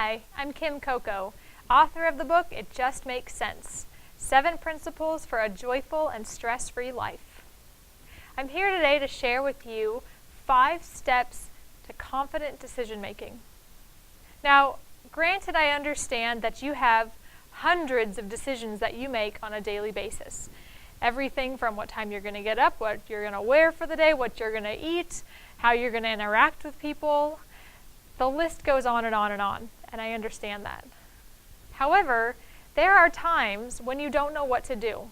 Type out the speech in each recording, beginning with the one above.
Hi, I'm Kim Coco, author of the book It Just Makes Sense: 7 Principles for a Joyful and Stress-Free Life. I'm here today to share with you 5 steps to confident decision making. Now, granted, I understand that you have hundreds of decisions that you make on a daily basis. Everything from what time you're going to get up, what you're going to wear for the day, what you're going to eat, how you're going to interact with people. The list goes on and on and on, and I understand that. However, there are times when you don't know what to do.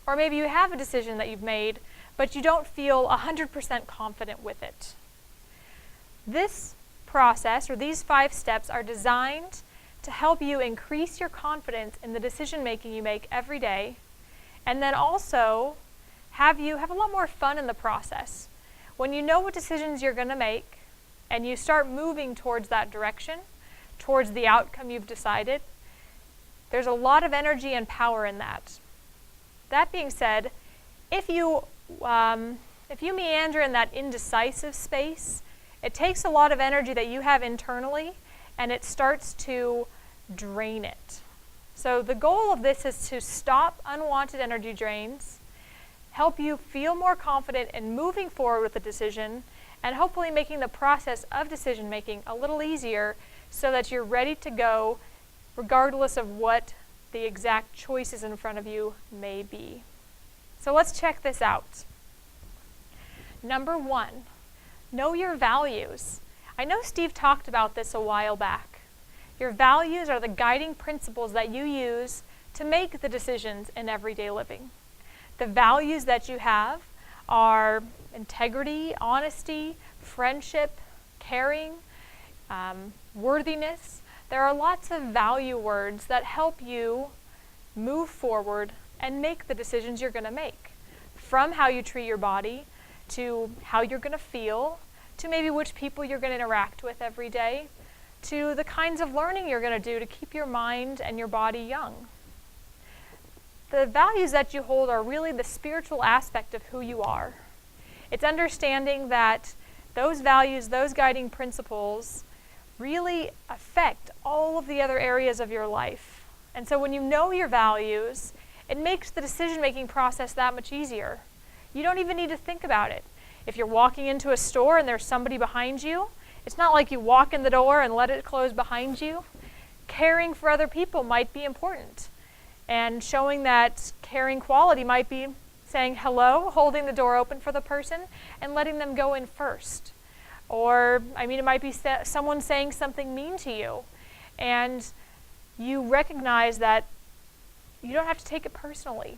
Or maybe you have a decision that you've made, but you don't feel 100% confident with it. This process, or these 5 steps, are designed to help you increase your confidence in the decision making you make every day, and then also have you have a lot more fun in the process. When you know what decisions you're going to make, and you start moving towards that direction, towards the outcome you've decided, there's a lot of energy and power in that. That being said, if you meander in that indecisive space, it takes a lot of energy that you have internally, and it starts to drain it. So the goal of this is to stop unwanted energy drains, help you feel more confident in moving forward with the decision, and hopefully making the process of decision making a little easier so that you're ready to go regardless of what the exact choices in front of you may be. So let's check this out. Number 1, know your values. I know Steve talked about this a while back. Your values are the guiding principles that you use to make the decisions in everyday living. The values that you have are integrity, honesty, friendship, caring, worthiness. There are lots of value words that help you move forward and make the decisions you're going to make. From how you treat your body, to how you're going to feel, to maybe which people you're going to interact with every day, to the kinds of learning you're going to do to keep your mind and your body young. The values that you hold are really the spiritual aspect of who you are. It's understanding that those values, those guiding principles, really affect all of the other areas of your life. And so when you know your values, it makes the decision-making process that much easier. You don't even need to think about it. If you're walking into a store and there's somebody behind you, it's not like you walk in the door and let it close behind you. Caring for other people might be important. And showing that caring quality might be saying hello, holding the door open for the person, and letting them go in first. Or, it might be someone saying something mean to you, and you recognize that you don't have to take it personally.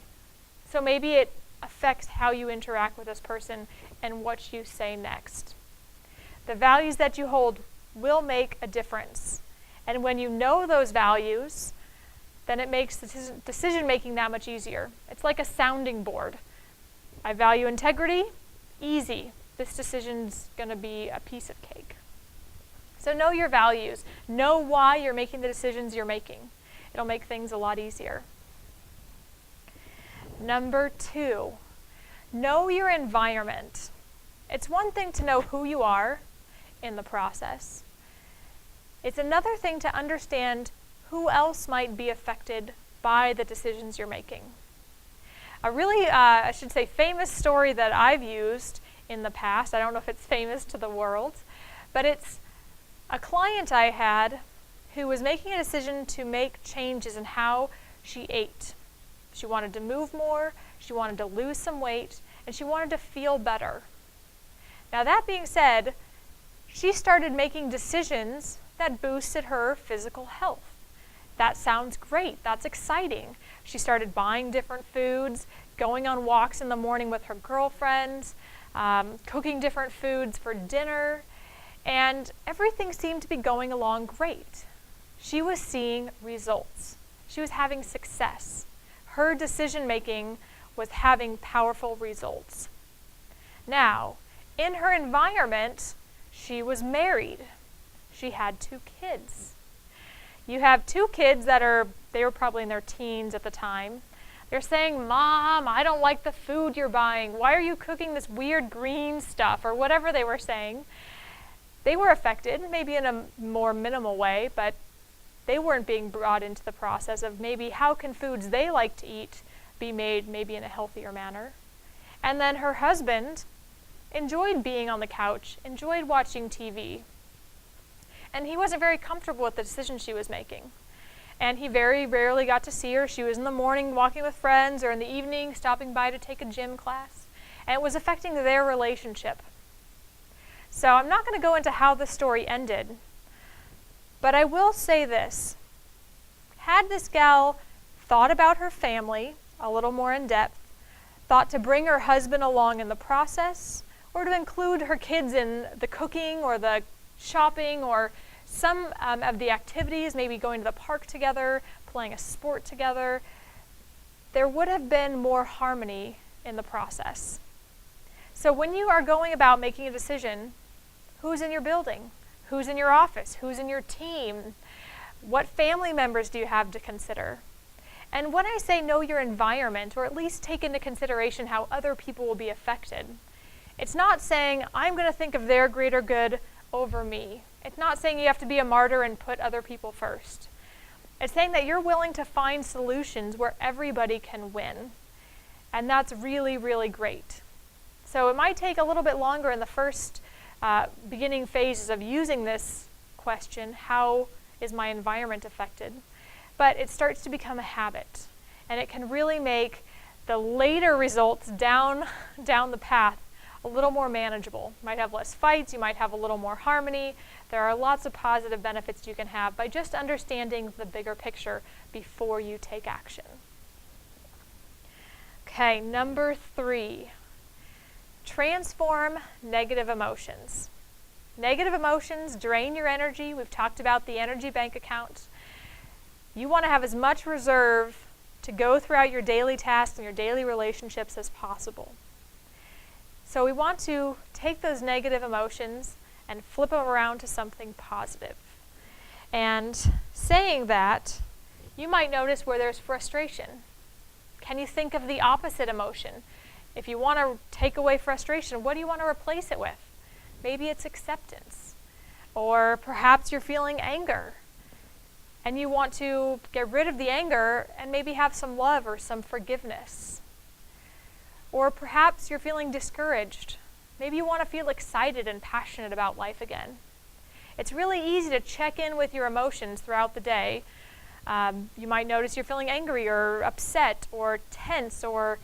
So maybe it affects how you interact with this person and what you say next. The values that you hold will make a difference. And when you know those values, then it makes decision-making that much easier. It's like a sounding board. I value integrity, easy. This decision's going to be a piece of cake. So know your values. Know why you're making the decisions you're making. It'll make things a lot easier. Number 2, know your environment. It's one thing to know who you are in the process. It's another thing to understand who else might be affected by the decisions you're making. A really, famous story that I've used in the past, I don't know if it's famous to the world, but it's a client I had who was making a decision to make changes in how she ate. She wanted to move more, she wanted to lose some weight, and she wanted to feel better. Now that being said, she started making decisions that boosted her physical health. That sounds great. That's exciting. She started buying different foods, going on walks in the morning with her girlfriends, cooking different foods for dinner, and everything seemed to be going along great. She was seeing results. She was having success. Her decision-making was having powerful results. Now, in her environment, she was married. She had 2 kids. You have 2 kids they were probably in their teens at the time. They're saying, "Mom, I don't like the food you're buying. Why are you cooking this weird green stuff?" or whatever they were saying. They were affected, maybe in a more minimal way, but they weren't being brought into the process of maybe how can foods they like to eat be made maybe in a healthier manner. And then her husband enjoyed being on the couch, enjoyed watching TV, and he wasn't very comfortable with the decision she was making. And he very rarely got to see her. She was in the morning walking with friends, or in the evening stopping by to take a gym class, and it was affecting their relationship. So I'm not going to go into how the story ended, but I will say this. Had this gal thought about her family a little more in depth, thought to bring her husband along in the process, or to include her kids in the cooking or the shopping or some of the activities, maybe going to the park together, playing a sport together, there would have been more harmony in the process. So when you are going about making a decision, who's in your building? Who's in your office? Who's in your team? What family members do you have to consider? And when I say know your environment, or at least take into consideration how other people will be affected, it's not saying I'm going to think of their greater good over me. It's not saying you have to be a martyr and put other people first. It's saying that you're willing to find solutions where everybody can win. And that's really, really great. So it might take a little bit longer in the first beginning phases of using this question, how is my environment affected? But it starts to become a habit. And it can really make the later results down the path a little more manageable. You might have less fights, you might have a little more harmony. There are lots of positive benefits you can have by just understanding the bigger picture before you take action. Okay, number 3. Transform negative emotions. Negative emotions drain your energy. We've talked about the energy bank account. You want to have as much reserve to go throughout your daily tasks and your daily relationships as possible. So we want to take those negative emotions and flip them around to something positive. And saying that, you might notice where there's frustration. Can you think of the opposite emotion? If you want to take away frustration, what do you want to replace it with? Maybe it's acceptance. Or perhaps you're feeling anger, and you want to get rid of the anger and maybe have some love or some forgiveness. Or perhaps you're feeling discouraged. Maybe you want to feel excited and passionate about life again. It's really easy to check in with your emotions throughout the day. You might notice you're feeling angry or upset or tense, or,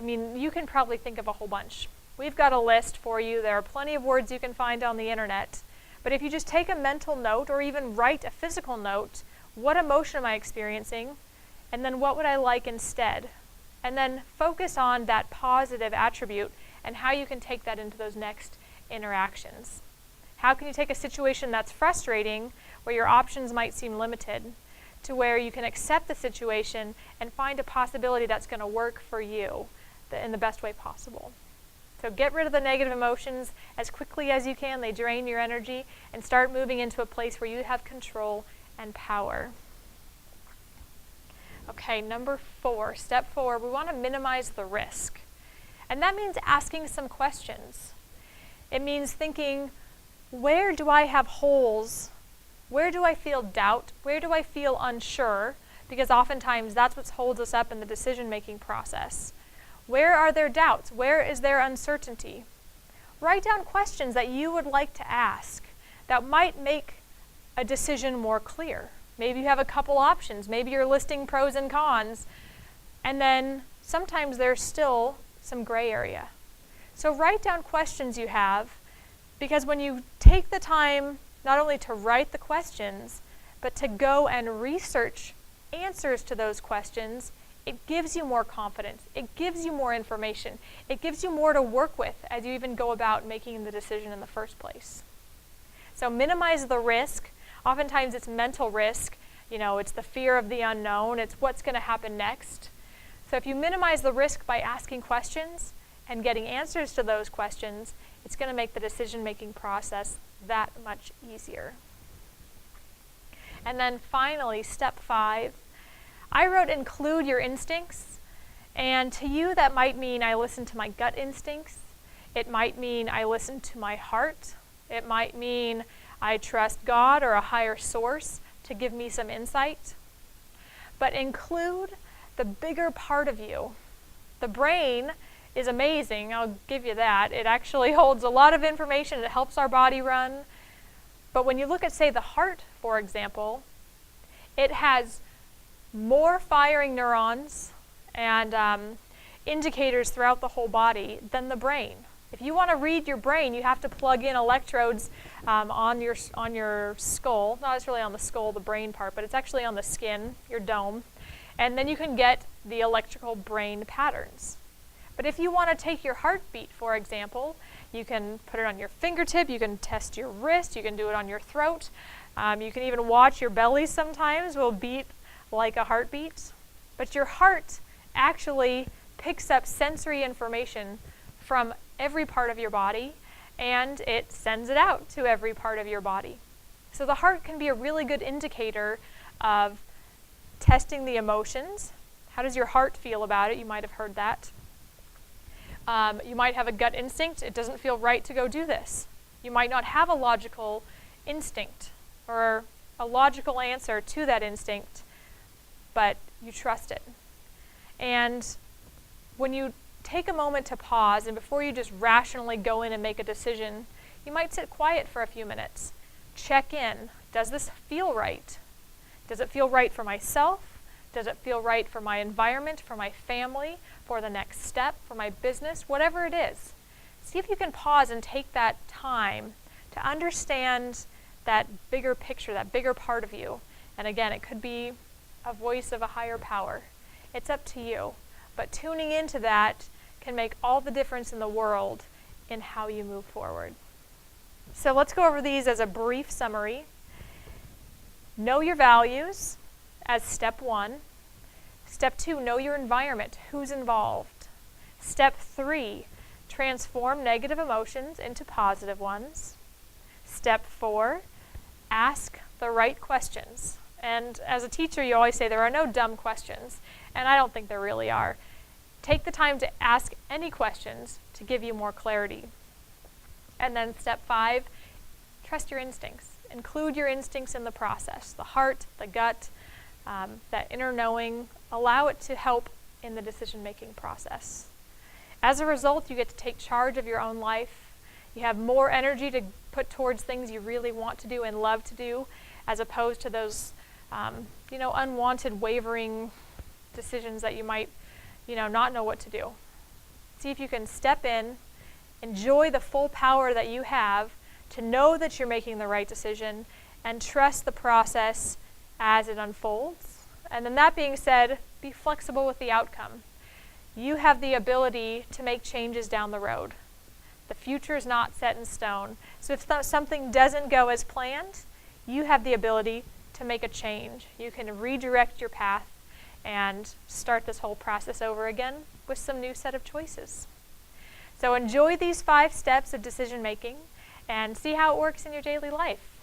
you can probably think of a whole bunch. We've got a list for you. There are plenty of words you can find on the internet. But if you just take a mental note or even write a physical note, what emotion am I experiencing? And then what would I like instead? And then focus on that positive attribute and how you can take that into those next interactions. How can you take a situation that's frustrating, where your options might seem limited, to where you can accept the situation and find a possibility that's going to work for you in the best way possible. So get rid of the negative emotions as quickly as you can. They drain your energy, and start moving into a place where you have control and power. Okay, number 4, step 4, we want to minimize the risk. And that means asking some questions. It means thinking, where do I have holes? Where do I feel doubt? Where do I feel unsure? Because oftentimes that's what holds us up in the decision-making process. Where are there doubts? Where is there uncertainty? Write down questions that you would like to ask that might make a decision more clear. Maybe you have a couple options. Maybe you're listing pros and cons. And then sometimes there's still some gray area. So write down questions you have, because when you take the time not only to write the questions, but to go and research answers to those questions, it gives you more confidence. It gives you more information. It gives you more to work with as you even go about making the decision in the first place. So minimize the risk. Oftentimes it's mental risk. It's the fear of the unknown. It's what's going to happen next. So if you minimize the risk by asking questions and getting answers to those questions, it's going to make the decision-making process that much easier. And then finally, step 5, I wrote include your instincts. And to you, that might mean I listen to my gut instincts. It might mean I listen to my heart. It might mean I trust God or a higher source to give me some insight. But include the bigger part of you. The brain is amazing, I'll give you that. It actually holds a lot of information. It helps our body run. But when you look at, say, the heart, for example, it has more firing neurons and indicators throughout the whole body than the brain. If you want to read your brain, you have to plug in electrodes on your skull. Not it's really on the skull, the brain part, but it's actually on the skin, your dome. And then you can get the electrical brain patterns. But if you want to take your heartbeat, for example, you can put it on your fingertip, you can test your wrist, you can do it on your throat. You can even watch your belly sometimes will beat like a heartbeat. But your heart actually picks up sensory information from every part of your body, and it sends it out to every part of your body. So the heart can be a really good indicator of testing the emotions. How does your heart feel about it? You might have heard that. You might have a gut instinct. It doesn't feel right to go do this. You might not have a logical instinct or a logical answer to that instinct, but you trust it. And when you take a moment to pause, and before you just rationally go in and make a decision, you might sit quiet for a few minutes. Check in. Does this feel right? Does it feel right for myself? Does it feel right for my environment, for my family, for the next step, for my business, whatever it is? See if you can pause and take that time to understand that bigger picture, that bigger part of you. And again, it could be a voice of a higher power. It's up to you. But tuning into that can make all the difference in the world in how you move forward. So let's go over these as a brief summary. Know your values as step 1. Step 2, know your environment, who's involved. Step 3, transform negative emotions into positive ones. Step 4, ask the right questions. And as a teacher, you always say there are no dumb questions, and I don't think there really are. Take the time to ask any questions to give you more clarity. And then step 5, trust your instincts. Include your instincts in the process, the heart, the gut, that inner knowing. Allow it to help in the decision-making process. As a result, you get to take charge of your own life. You have more energy to put towards things you really want to do and love to do, as opposed to those unwanted, wavering decisions that you might not know what to do. See if you can step in, enjoy the full power that you have to know that you're making the right decision, and trust the process as it unfolds. And then that being said, be flexible with the outcome. You have the ability to make changes down the road. The future is not set in stone. So if something doesn't go as planned, you have the ability to make a change. You can redirect your path and start this whole process over again with some new set of choices. So enjoy these 5 steps of decision making and see how it works in your daily life.